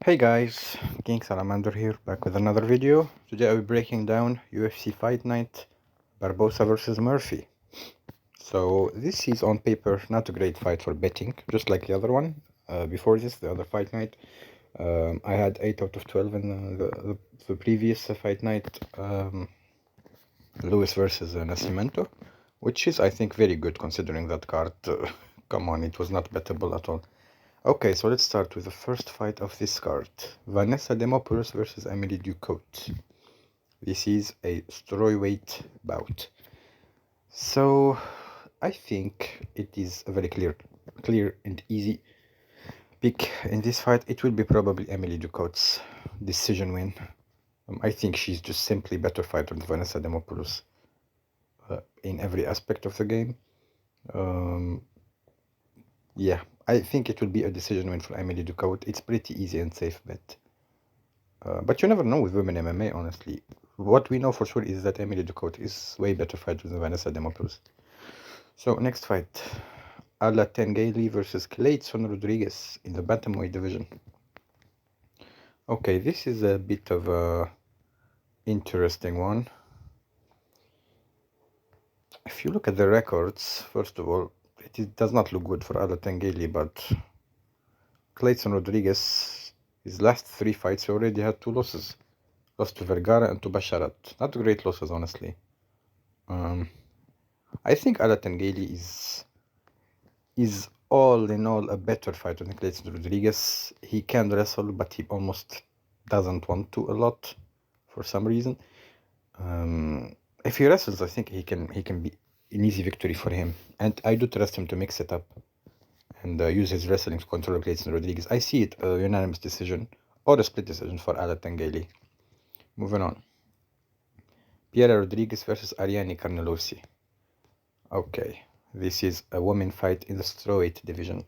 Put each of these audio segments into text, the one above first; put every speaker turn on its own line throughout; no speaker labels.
Hey guys, King Salamander here, back with another video. Today I'll be breaking down UFC Fight Night Barboza versus Murphy. So this is on paper not a great fight for betting, just like the other one. Before this, the other Fight Night, I had 8 out of 12 in the previous Fight Night, Lewis versus Nascimento, which is I think very good considering that card. Come on, it was not bettable at all. Okay, so let's start with the first fight of this card. Vanessa Demopoulos versus Emily Ducote. This is a strawweight bout. So, I think it is a very clear and easy pick in this fight. It will be probably Emily Ducote's decision win. I think she's just simply better fighter than Vanessa Demopoulos in every aspect of the game. Yeah, I think it will be a decision win for Emily Ducote. It's pretty easy and safe bet. But you never know with women MMA, honestly. What we know for sure is that Emily Ducote is way better fighter than Vanessa Demopoulos. So, next fight. Ala Tengeli versus Clayton Rodriguez in the bantamweight division. Okay, this is a bit of a interesting one. If you look at the records, first of all, it does not look good for Ala Tengeli, but Clayton Rodriguez, his last 3 fights, he already had 2 losses. Lost to Vergara and to Basharat. Not great losses, honestly. I think Ala Tengeli is all in all a better fighter than Clayton Rodriguez. He can wrestle, but he almost doesn't want to a lot for some reason. If he wrestles, I think he can be an easy victory for him. And I do trust him to mix it up and use his wrestling to control Clayton Rodriguez. I see it a unanimous decision or a split decision for Ala Tengeli. Moving on. Piera Rodriguez versus Ariane Carnelosi. Okay, this is a women fight in the strawweight division.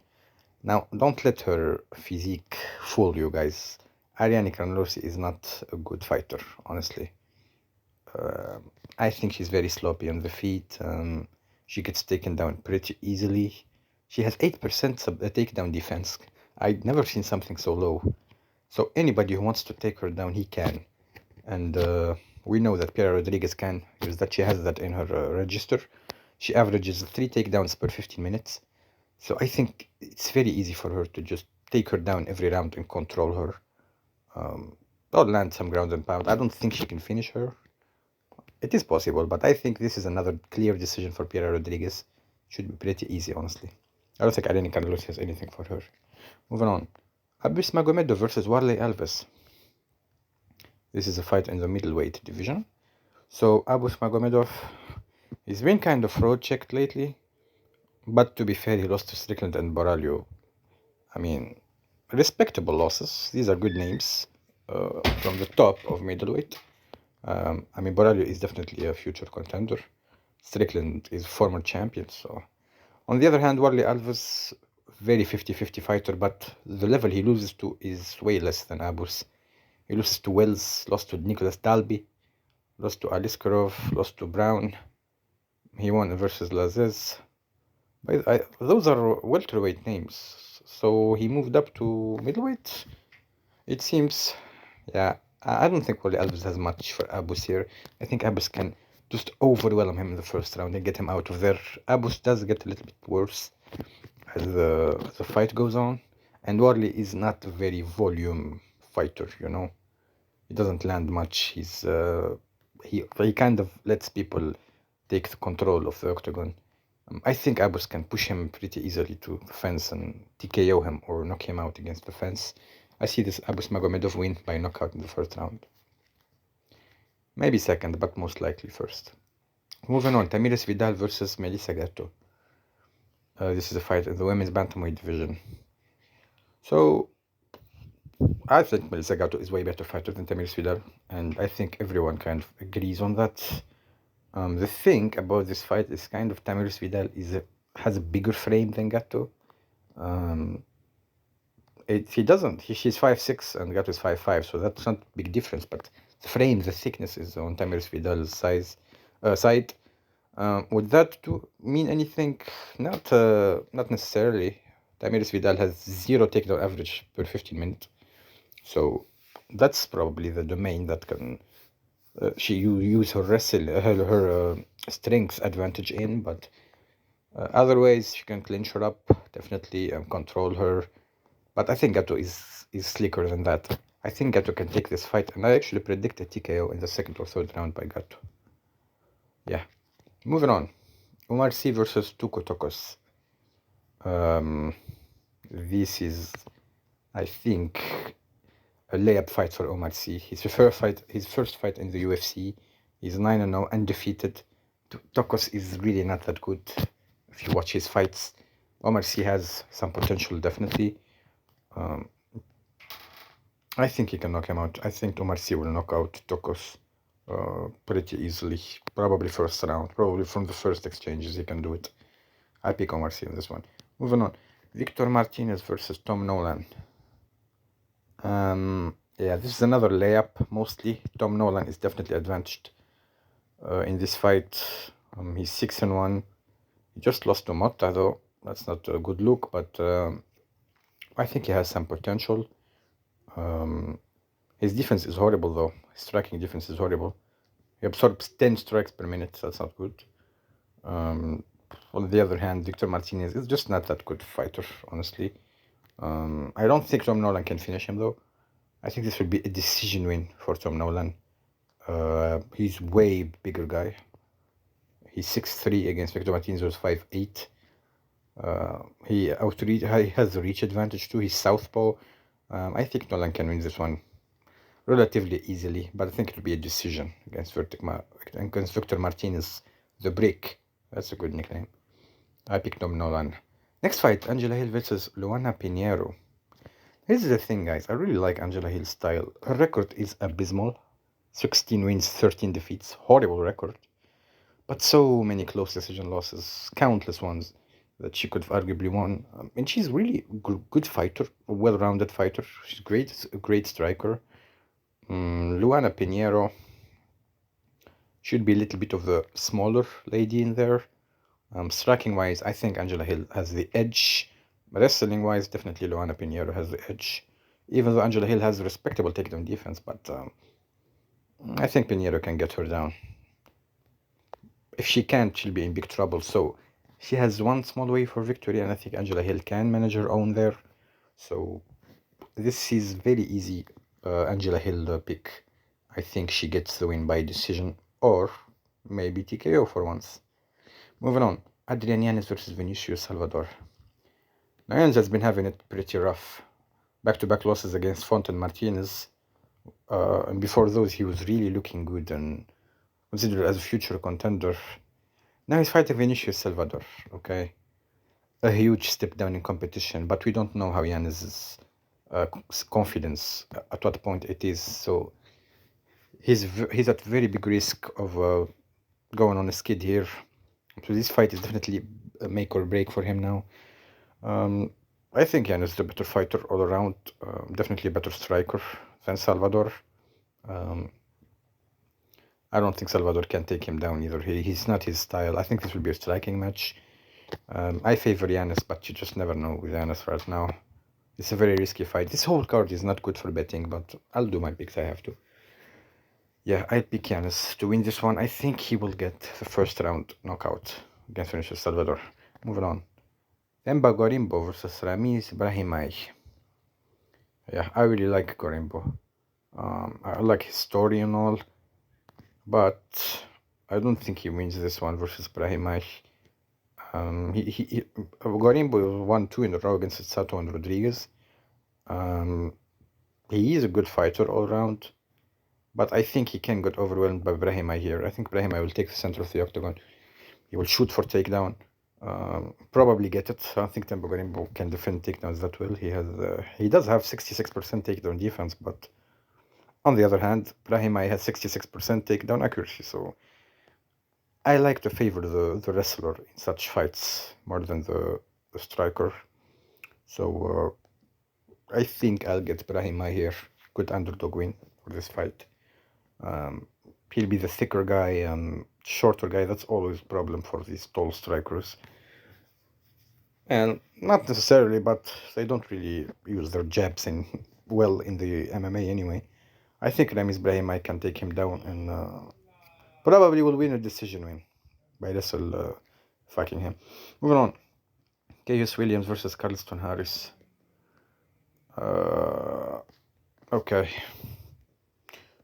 Now, don't let her physique fool you guys. Ariane Carnelosi is not a good fighter, honestly. I think she's very sloppy on the feet. She gets taken down pretty easily. She has 8% takedown defense. I'd never seen something so low. So anybody who wants to take her down, he can. And we know that Piera Rodriguez can, because that she has that in her register. She averages 3 takedowns per 15 minutes. So I think it's very easy for her to just take her down every round and control her. Or land some ground and pound. I don't think she can finish her. It is possible, but I think this is another clear decision for Piera Rodriguez. Should be pretty easy, honestly. I don't think Irene Carlos has anything for her. Moving on. Abus Magomedov versus Warley Alves. This is a fight in the middleweight division. So Abus Magomedov, he's been kind of road checked lately, but to be fair, he lost to Strickland and Borralho. I mean, respectable losses. These are good names from the top of middleweight. I mean, Borralho is definitely a future contender. Strickland is former champion, so... On the other hand, Warley Alves, very 50-50 fighter, but the level he loses to is way less than Abus. He loses to Wells, lost to Nicholas Dalby, lost to Aliskerov, lost to Brown. He won versus Lazez. Those are welterweight names. So he moved up to middleweight. It seems, yeah, I don't think Warley Alves has much for Abus here. I think Abus can just overwhelm him in the first round and get him out of there. Abus does get a little bit worse as the fight goes on. And Warley is not a very volume fighter, you know. He doesn't land much. He kind of lets people take the control of the octagon. I think Abus can push him pretty easily to the fence and TKO him or knock him out against the fence. I see this Abus Magomedov win by knockout in the first round. Maybe second, but most likely first. Moving on, Tamiris Vidal versus Melissa Gatto. This is a fight in the women's bantamweight division. So, I think Melissa Gatto is way better fighter than Tamiris Vidal, and I think everyone kind of agrees on that. The thing about this fight is kind of Tamiris Vidal has a bigger frame than Gatto. She's 5'6" and Gatto is 5'5", so that's not a big difference, but the frame, the thickness is on Tamiris Vidal's side. Would that mean anything? Not necessarily. Tamiris Vidal has 0 takedown average per 15 minutes. So that's probably the domain that can she use her her strength advantage in, but other ways she can clinch her up, definitely, control her. But I think Gato is slicker than that. I think Gato can take this fight, and I actually predict a TKO in the second or third round by Gato. Yeah. Moving on. Umar C versus Tuko Tokos. This is, I think, a layup fight for Omar C. His first fight in the UFC. He's 9-0, undefeated. Tokos is really not that good. If you watch his fights, Omar C has some potential, definitely. I think he can knock him out. I think Omar C will knock out Tokos pretty easily. Probably first round. Probably from the first exchanges he can do it. I pick Omar C in this one. Moving on. Victor Martinez versus Tom Nolan. Yeah, this is another layup, mostly. Tom Nolan is definitely advantaged in this fight. He's 6-1. He just lost to Motta, though. That's not a good look, but I think he has some potential. His defense is horrible, though. His striking defense is horrible. He absorbs 10 strikes per minute. That's not good. On the other hand, Victor Martinez is just not that good fighter, honestly. I don't think Tom Nolan can finish him, though. I think this will be a decision win for Tom Nolan. He's way bigger guy. He's 6'3" against Victor Martinez, who's 5'8". He has the reach advantage too. He's southpaw. I think Nolan can win this one relatively easily, but I think it will be a decision against Victor Martinez, the Brick. That's a good nickname. I picked Tom Nolan. Next fight, Angela Hill versus Luana Pinheiro. Here's the thing, guys. I really like Angela Hill's style. Her record is abysmal. 16 wins, 13 defeats. Horrible record. But so many close decision losses. Countless ones that she could have arguably won. And she's really a good fighter. A well-rounded fighter. She's great. A great striker. Luana Pinheiro should be a little bit of the smaller lady in there. Striking-wise, I think Angela Hill has the edge. Wrestling-wise, definitely Luana Pinheiro has the edge. Even though Angela Hill has respectable takedown defense, but I think Pinheiro can get her down. If she can't, she'll be in big trouble. So she has one small way for victory, and I think Angela Hill can manage her own there. So this is very easy. Angela Hill pick. I think she gets the win by decision, or maybe TKO for once. Moving on. Adrian Yanez versus Vinicius Salvador. Now, Yanez has been having it pretty rough. Back-to-back losses against Font and Martinez. And before those, he was really looking good and considered as a future contender. Now he's fighting Vinicius Salvador, okay? A huge step down in competition, but we don't know how Yanez's confidence, at what point it is. So he's at very big risk of going on a skid here. So this fight is definitely a make or break for him now. I think Yanez is a better fighter all around. Definitely a better striker than Salvador. I don't think Salvador can take him down either. He's not his style. I think this will be a striking match. I favor Yanez, but you just never know with Yanez right now. It's a very risky fight. This whole card is not good for betting, but I'll do my picks. I have to. Yeah, I pick Yanez to win this one. I think he will get the first round knockout against Vinicius Salvador. Moving on. Demba Gorimbo versus Ramiz Brahimaj. Yeah, I really like Gorimbo. I like his story and all, but I don't think he wins this one versus Brahimaj. Gorimbo won 2 in a row against Sato and Rodriguez. He is a good fighter all around, but I think he can get overwhelmed by Brahimaj here. I think Brahimaj will take the center of the octagon. He will shoot for takedown. Probably get it. I don't think Demba Gorimbo can defend takedowns that well. He does have 66% takedown defense, but on the other hand, Brahimaj has 66% takedown accuracy. So I like to favor the wrestler in such fights more than the striker. So I think I'll get Brahimaj here. Good underdog win for this fight. He'll be the thicker guy and shorter guy. That's always a problem for these tall strikers. And not necessarily, but they don't really use their jabs in well in the MMA anyway. I think Ramiz Brahimaj can take him down and probably will win a decision win by Russell fucking him. Moving on. Kaius Williams versus Carlston Harris. Okay.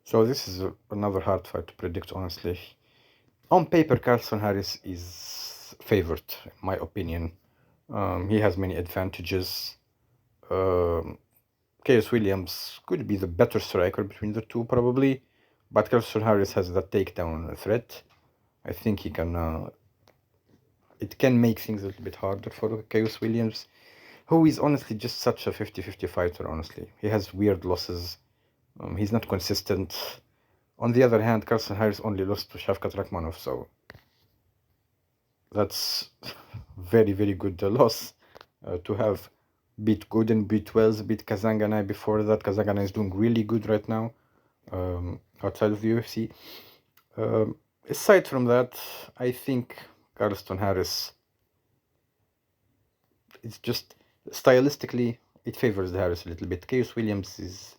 So this is another hard fight to predict, honestly. On paper, Carlston Harris is favored, in my opinion. He has many advantages. Kaius Williams could be the better striker between the two, probably. But Carlston Harris has that takedown threat. I think he can... it can make things a little bit harder for Kaius Williams, who is honestly just such a 50-50 fighter, honestly. He has weird losses. He's not consistent. On the other hand, Carlston Harris only lost to Shavkat Rakhmonov, so that's very, very good loss to have. Beat Gooden, beat Wells, beat Kazanganay before that. Kazanganay is doing really good right now outside of the UFC. Aside from that, I think Carlston Harris, it's just stylistically, it favors the Harris a little bit. Kaius Williams is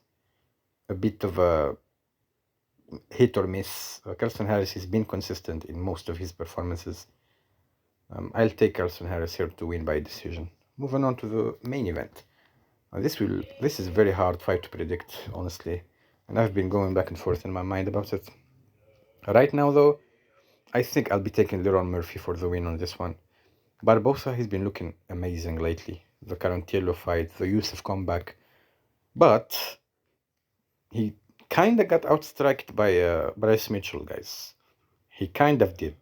a bit of a hit or miss. Carlston Harris has been consistent in most of his performances. I'll take Carlston Harris here to win by decision. Moving on to the main event. This is a very hard fight to predict, honestly, and I've been going back and forth in my mind about it. Right now, though, I think I'll be taking Leron Murphy for the win on this one. Barboza has been looking amazing lately. The Carantiello fight, the Yusuf comeback, but he kind of got outstriked by Bryce Mitchell, guys. He kind of did.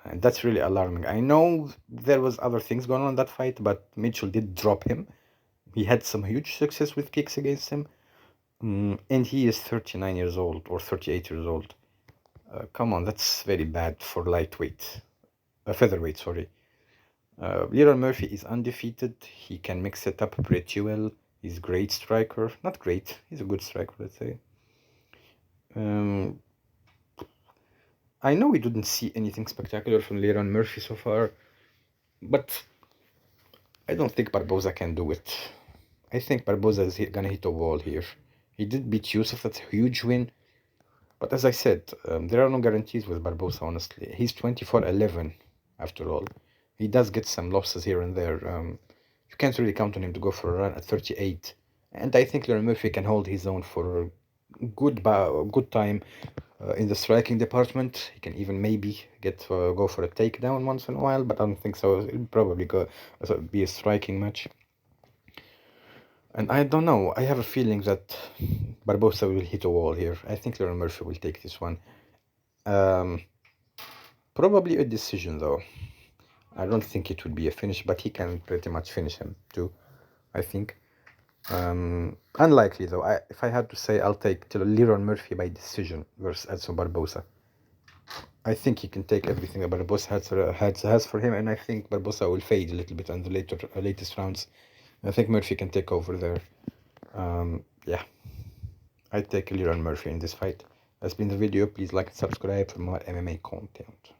And that's really alarming. I know there was other things going on in that fight, but Mitchell did drop him. He had some huge success with kicks against him. And he is 39 years old or 38 years old. Come on, that's very bad for lightweight. Featherweight, sorry. Leron Murphy is undefeated. He can mix it up pretty well. He's a great striker. Not great. He's a good striker, let's say. I know we didn't see anything spectacular from Leron Murphy so far, but I don't think Barboza can do it. I think Barboza is gonna hit a wall here. He did beat Yusuf, that's a huge win. But as I said, there are no guarantees with Barboza, honestly. He's 24-11, after all. He does get some losses here and there. You can't really count on him to go for a run at 38. And I think Leron Murphy can hold his own for a good time in the striking department. He can even maybe go for a takedown once in a while, but I don't think so. It'll probably be a striking match. And I don't know. I have a feeling that Barboza will hit a wall here. I think Leron Murphy will take this one. Probably a decision, though. I don't think it would be a finish, but he can pretty much finish him too, I think. Unlikely, though. If I had to say, I'll take Leron Murphy by decision versus Edson Barboza. I think he can take everything that Barboza has for him, and I think Barboza will fade a little bit in the latest rounds. I think Murphy can take over there. Yeah, I take Leron Murphy in this fight. That's been the video. Please like and subscribe for more MMA content.